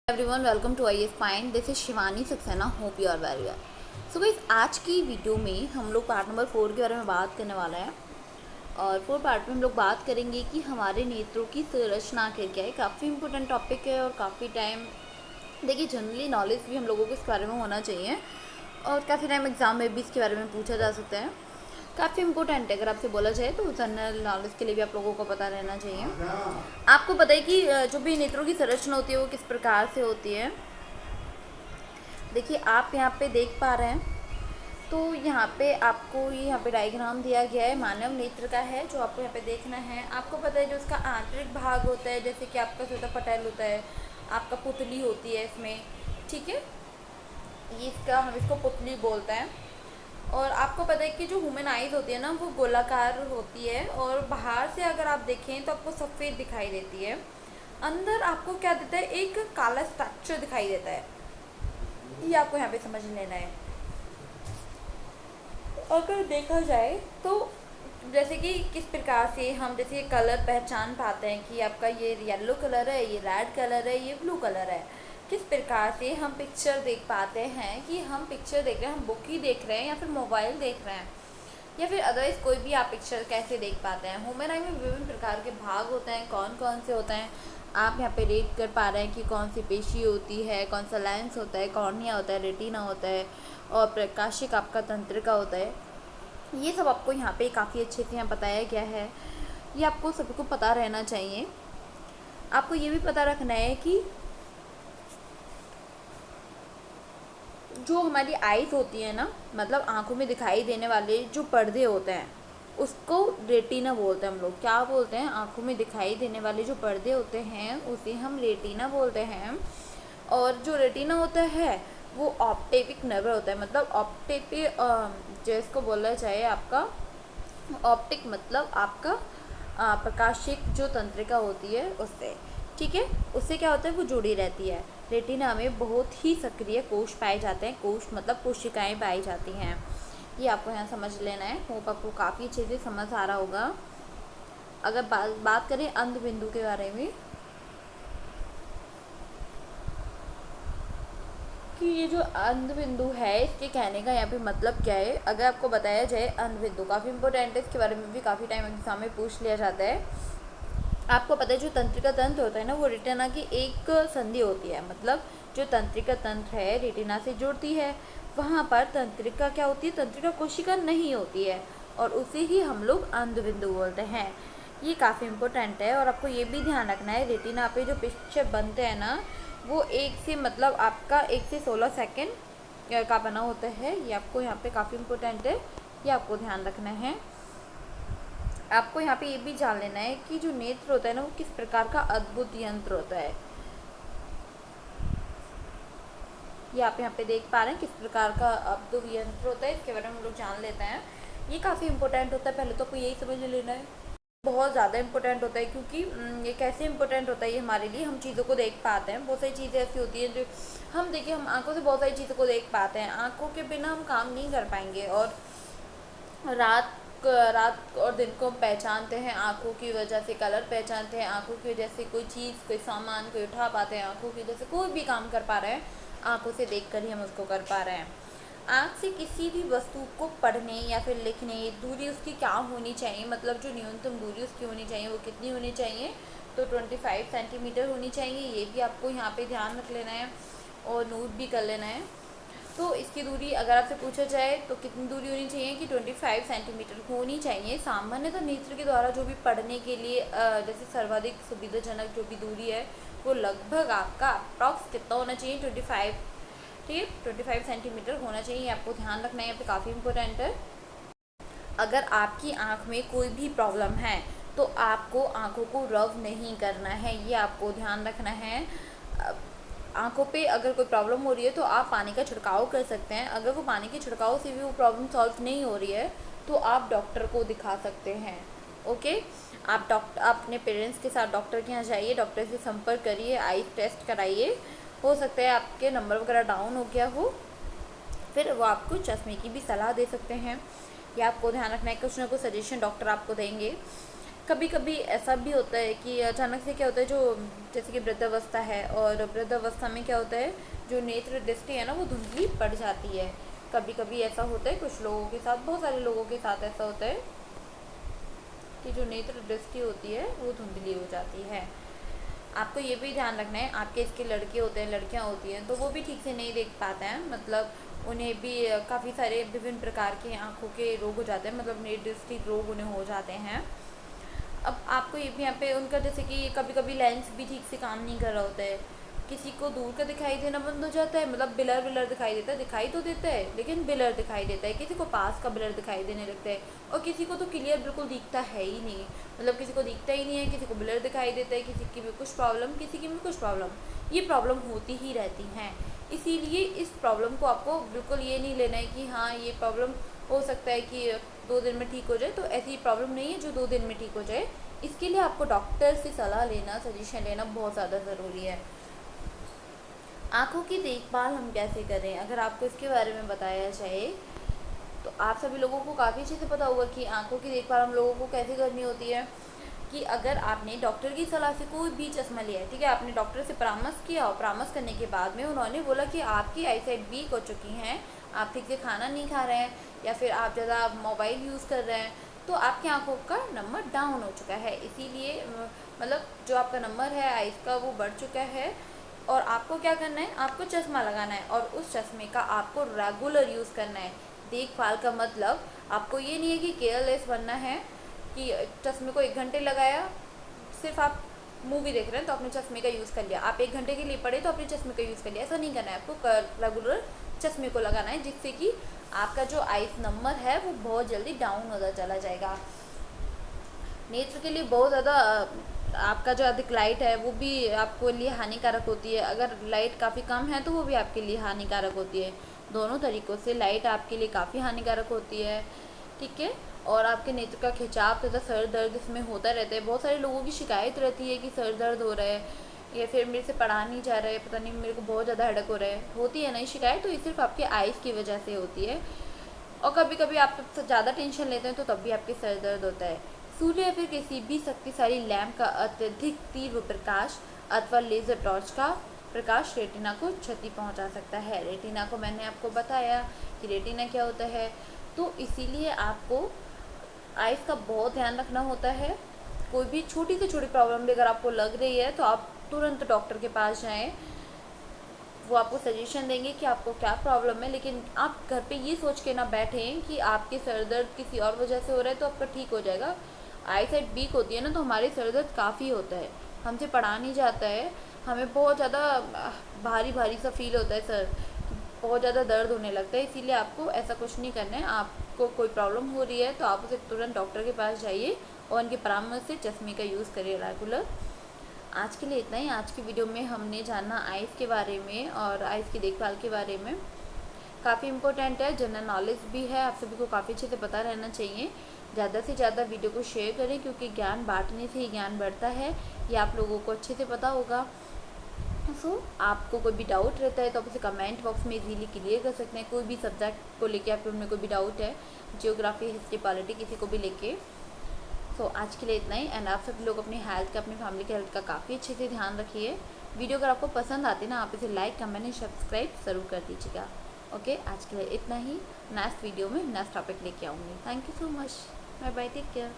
Everyone welcome to I S fine. This is Shivani Saxena. Hope you are very well. So guys, आज की video में हम लोग part number 4 के बारे में बात करने वाला है। और 4 पार्ट में हम लोग बात करेंगे कि हमारे नेत्रों की संरचना आखिर क्या है। काफ़ी इंपॉर्टेंट टॉपिक है और काफ़ी टाइम देखिए जनरली नॉलेज भी हम लोगों को इसके बारे में होना चाहिए और काफ़ी टाइम एग्ज़ाम में भी इसके बारे में पूछा जा सकता है। काफ़ी इंपॉर्टेंट है, अगर आपसे बोला जाए तो जनरल नॉलेज के लिए भी आप लोगों को पता रहना चाहिए। आपको पता है कि जो भी नेत्रों की संरचना होती है वो किस प्रकार से होती है। देखिए आप यहाँ पे देख पा रहे हैं, तो यहाँ पे आपको यहाँ पे डायग्राम दिया गया है, मानव नेत्र का है जो आपको यहाँ पे देखना है। आपको पता है जो उसका आंतरिक भाग होता है, जैसे कि आपका स्वेदपटल होता है, आपका पुतली होती है इसमें, ठीक है, ये इसका हम इसको पुतली बोलते हैं। और आपको पता है कि जो ह्यूमन आइज होती है ना वो गोलाकार होती है और बाहर से अगर आप देखें तो आपको सफ़ेद दिखाई देती है। अंदर आपको क्या देता है, एक काला स्ट्रक्चर दिखाई देता है। ये आपको यहाँ पे समझ लेना है। अगर देखा जाए तो जैसे कि किस प्रकार से हम जैसे कलर पहचान पाते हैं कि आपका ये येलो कलर है, ये रेड कलर है, ये ब्लू कलर है। किस प्रकार से हम पिक्चर देख पाते हैं कि हम पिक्चर देख रहे हैं, हम बुक ही देख रहे हैं या फिर मोबाइल देख रहे हैं या फिर अदरवाइज़ कोई भी आप पिक्चर कैसे देख पाते हैं। ह्यूमन आई में विभिन्न प्रकार के भाग होते हैं। कौन कौन से होते हैं आप यहाँ पे रेट कर पा रहे हैं कि कौन सी पेशी होती है, कौन सा लेंस होता है, कॉर्निया होता है, रेटिना होता है और प्रकाशिक आपका तंत्रिका होता है। ये सब आपको यहाँ पे काफ़ी अच्छे से यहाँ बताया गया है। ये आपको सभी को पता रहना चाहिए। आपको ये भी पता रखना है कि जो हमारी आइज़ होती है ना, मतलब आँखों में दिखाई देने वाले जो पर्दे होते हैं उसको रेटिना बोलते हैं। हम लोग क्या बोलते हैं, आँखों में दिखाई देने वाले जो पर्दे होते हैं उसे हम रेटिना बोलते हैं। और जो रेटिना होता है वो ऑप्टिक नर्व होता है, मतलब ऑप्टिक जिसको बोला जाए आपका ऑप्टिक, मतलब आपका प्रकाशिक जो तंत्रिका होती है उससे, ठीक है, उससे क्या होता है वो जुड़ी रहती है। रेटिना में बहुत ही सक्रिय कोश पाए जाते हैं। कोश मतलब कोशिकाएं पाई जाती हैं। ये आपको यहाँ समझ लेना है। होप आपको काफ़ी अच्छे से समझ आ रहा होगा। अगर बात करें अंध बिंदु के बारे में कि ये जो अंध बिंदु है इसके कहने का यहाँ पे मतलब क्या है, अगर आपको बताया जाए अंध बिंदु काफ़ी इंपॉर्टेंट है, इसके बारे में भी काफ़ी टाइम एग्जाम में पूछ लिया जाता है। आपको पता है जो तंत्रिका तंत्र होता है ना वो रेटिना की एक संधि होती है, मतलब जो तंत्रिका तंत्र है रेटिना से जुड़ती है, वहाँ पर तंत्रिका क्या होती है, तंत्रिका कोशिका नहीं होती है और उसे ही हम लोग अंध बिंदु बोलते हैं। ये काफ़ी इंपॉर्टेंट है। और आपको ये भी ध्यान रखना है रेटिना पे जो पिक्चर बनते हैं ना वो एक से मतलब आपका 1 से 16 सेकेंड का बना होता है। ये आपको यहाँ पे काफ़ी इंपॉर्टेंट है, ये आपको ध्यान रखना है। आपको यहाँ पे ये भी जान लेना है कि जो नेत्र होता है ना वो किस प्रकार का अद्भुत यंत्र होता है। ये आप यहाँ पे देख पा रहे हैं किस प्रकार का अद्भुत यंत्र होता है, इसके बारे में हम लोग जान लेते हैं। ये काफ़ी इंपॉर्टेंट होता है, पहले तो आपको यही समझ लेना है। बहुत ज़्यादा इंपॉर्टेंट होता है क्योंकि ये कैसे इंपॉर्टेंट होता है ये हमारे लिए, हम चीज़ों को देख पाते हैं। बहुत सारी चीज़ें ऐसी होती हैं जो हम देखिए हम आंखों से बहुत सारी चीज़ों को देख पाते हैं। आंखों के बिना हम काम नहीं कर पाएंगे और रात रात और दिन को हम पहचानते हैं आँखों की वजह से, कलर पहचानते हैं आँखों की वजह से, कोई चीज़ कोई सामान कोई उठा पाते हैं आँखों की वजह से, कोई भी काम कर पा रहे हैं आँखों से देखकर ही हम उसको कर पा रहे हैं। आँख से किसी भी वस्तु को पढ़ने या फिर लिखने दूरी उसकी क्या होनी चाहिए, मतलब जो न्यूनतम दूरी उसकी होनी चाहिए वो कितनी होनी चाहिए, तो 25 सेंटीमीटर होनी चाहिए। ये भी आपको यहाँ पे ध्यान रख लेना है और नोट भी कर लेना है। तो इसकी दूरी अगर आपसे पूछा जाए तो कितनी दूरी होनी चाहिए कि 25 सेंटीमीटर होनी चाहिए। सामान्यतः नेत्र के द्वारा जो भी पढ़ने के लिए जैसे सर्वाधिक सुविधाजनक जो भी दूरी है वो लगभग आपका अप्रॉक्स कितना होना चाहिए, 25, ठीक है, 25 सेंटीमीटर होना चाहिए। आपको ध्यान रखना है, यहाँ पे काफ़ी इंपॉर्टेंट है। अगर आपकी आँख में कोई भी प्रॉब्लम है तो आपको आँखों को रब नहीं करना है, ये आपको ध्यान रखना है। आँखों पे अगर कोई प्रॉब्लम हो रही है तो आप पानी का छिड़काव कर सकते हैं। अगर वो पानी के छिड़काव से भी वो प्रॉब्लम सॉल्व नहीं हो रही है तो आप डॉक्टर को दिखा सकते हैं। ओके, आप अपने पेरेंट्स के साथ डॉक्टर के यहाँ जाइए, डॉक्टर से संपर्क करिए, आई टेस्ट कराइए। हो सकता है आपके नंबर वगैरह डाउन हो गया हो, फिर वो आपको चश्मे की भी सलाह दे सकते हैं। ये आपको ध्यान रखना है, कुछ ना कुछ सजेशन डॉक्टर आपको देंगे। कभी कभी ऐसा भी होता है कि अचानक से क्या होता है, जो जैसे कि वृद्धावस्था है, और वृद्धावस्था में क्या होता है, जो नेत्र दृष्टि है ना वो धुंधली पड़ जाती है। कभी कभी ऐसा होता है कुछ लोगों के साथ, बहुत सारे लोगों के साथ ऐसा होता है कि जो नेत्र दृष्टि होती है वो धुंधली हो जाती है। आपको ये भी ध्यान रखना है, आपके इसके लड़के होते हैं, लड़कियां होती हैं, तो वो भी ठीक से नहीं देख पाते हैं, मतलब उन्हें भी काफ़ी सारे विभिन्न प्रकार के आँखों के रोग हो जाते हैं, मतलब नेत्र दृष्टि रोग उन्हें हो जाते हैं। अब आपको ये भी यहाँ पे उनका जैसे कि कभी कभी लेंस भी ठीक से काम नहीं कर रहा होता है, किसी को दूर का दिखाई देना बंद हो जाता है, मतलब ब्लर ब्लर दिखाई देता है, दिखाई तो देता है लेकिन ब्लर दिखाई देता है, किसी को पास का ब्लर दिखाई देने लगता है, और किसी को तो क्लियर बिल्कुल दिखता है ही नहीं, मतलब किसी को दिखता ही नहीं है, किसी को ब्लर दिखाई देता है, किसी की भी कुछ प्रॉब्लम, किसी की भी कुछ प्रॉब्लम, ये प्रॉब्लम होती ही रहती हैं। इसीलिए इस प्रॉब्लम को आपको बिल्कुल ये नहीं लेना है कि हाँ ये प्रॉब्लम हो सकता है कि 2 दिन में ठीक हो जाए, तो ऐसी प्रॉब्लम नहीं है जो 2 दिन में ठीक हो जाए। इसके लिए आपको डॉक्टर से सलाह लेना, सजेशन लेना बहुत ज़्यादा ज़रूरी है। आँखों की देखभाल हम कैसे करें, अगर आपको इसके बारे में बताया जाए तो आप सभी लोगों को काफ़ी अच्छे से पता होगा कि आँखों की देखभाल हम लोगों को कैसे करनी होती है। कि अगर आपने डॉक्टर की सलाह से कोई भी चश्मा लिया है, ठीक है, आपने डॉक्टर से परामर्श किया, और परामर्श करने के बाद में उन्होंने बोला कि आपकी आईसाइट वीक हो चुकी हैं, आप ठीक से खाना नहीं खा रहे हैं, या फिर आप ज़्यादा मोबाइल यूज़ कर रहे हैं, तो आपकी आँखों का नंबर डाउन हो चुका है, इसीलिए मतलब जो आपका नंबर है आइस का वो बढ़ चुका है, और आपको क्या करना है, आपको चश्मा लगाना है, और उस चश्मे का आपको रेगुलर यूज़ करना है। देखभाल का मतलब आपको ये नहीं है कि केयरलेस बनना है, कि चश्मे को 1 घंटे लगाया, सिर्फ आप मूवी देख रहे हैं तो अपने चश्मे का यूज़ कर लिया, आप 1 घंटे के लिए पढ़े तो अपने चश्मे का यूज़ कर लिया, ऐसा नहीं करना है, आपको रेगुलर चश्मे को लगाना है, जिससे कि आपका जो आइस नंबर है वो बहुत जल्दी डाउन होता चला जाएगा। नेत्र के लिए बहुत ज़्यादा आपका जो अधिक लाइट है वो भी आपको लिए हानिकारक होती है, अगर लाइट काफ़ी कम है तो वो भी आपके लिए हानिकारक होती है, दोनों तरीक़ों से लाइट आपके लिए काफ़ी हानिकारक होती है, ठीक है। और आपके नेत्र का खिंचाव तथा सर दर्द इसमें होता रहता है, बहुत सारे लोगों की शिकायत रहती है कि सर दर्द हो रहा है, या फिर मेरे से पढ़ा नहीं जा रहा है, पता नहीं मेरे को बहुत ज़्यादा हेडेक हो रहा है, होती है ना शिकायत, तो ये सिर्फ आपके आइज़ की वजह से होती है। और कभी कभी आप ज़्यादा टेंशन लेते हैं तो तब भी आपके सर दर्द होता है। सूर्य या फिर किसी भी शक्तिशाली लैंप का अत्यधिक तीव्र प्रकाश अथवा लेज़र टॉर्च का प्रकाश रेटिना को क्षति पहुंचा सकता है। रेटिना को मैंने आपको बताया कि रेटिना क्या होता है, तो इसीलिए आपको आइज़ का बहुत ध्यान रखना होता है। कोई भी छोटी से छोटी प्रॉब्लम भी अगर आपको लग रही है तो आप तुरंत डॉक्टर के पास जाएं, वो आपको सजेशन देंगे कि आपको क्या प्रॉब्लम है, लेकिन आप घर पे ये सोच के ना बैठें कि आपके सर दर्द किसी और वजह से हो रहा है तो आपका ठीक हो जाएगा। आई साइड वीक होती है ना तो हमारे सर दर्द काफ़ी होता है, हमसे पढ़ा नहीं जाता है, हमें बहुत ज़्यादा भारी भारी सा फील होता है, सर बहुत ज़्यादा दर्द होने लगता है, इसीलिए आपको ऐसा कुछ नहीं करना है। आपको कोई प्रॉब्लम हो रही है तो आप उसे तुरंत डॉक्टर के पास जाइए और उनके परामर्श से चश्मे का यूज़ करिए रेगुलर। आज के लिए इतना ही। आज की वीडियो में हमने जाना आइज़ के बारे में और आइज़ की देखभाल के बारे में, काफ़ी इम्पोर्टेंट है, जनरल नॉलेज भी है, आप सभी को काफ़ी अच्छे से पता रहना चाहिए। ज़्यादा से ज़्यादा वीडियो को शेयर करें क्योंकि ज्ञान बांटने से ही ज्ञान बढ़ता है, ये आप लोगों को अच्छे से पता होगा। आपको कोई भी डाउट रहता है तो आप उसे कमेंट बॉक्स में इजीली क्लियर कर सकते हैं। कोई भी सब्जेक्ट को लेके आपके उनमें कोई भी डाउट है, जियोग्राफी, हिस्ट्री, पॉलिटी, किसी को भी लेके। आज के लिए इतना ही। एंड आप सभी लोग अपनी हेल्थ का, अपनी फैमिली के हेल्थ का काफ़ी अच्छे से ध्यान रखिए। वीडियो अगर आपको पसंद आती ना, आप इसे लाइक, कमेंट एंड सब्सक्राइब ज़रूर कर दीजिएगा। ओके, आज के लिए इतना ही। नेक्स्ट वीडियो में नेक्स्ट टॉपिक लेके आऊँगी। Thank you so much. Bye bye, take care.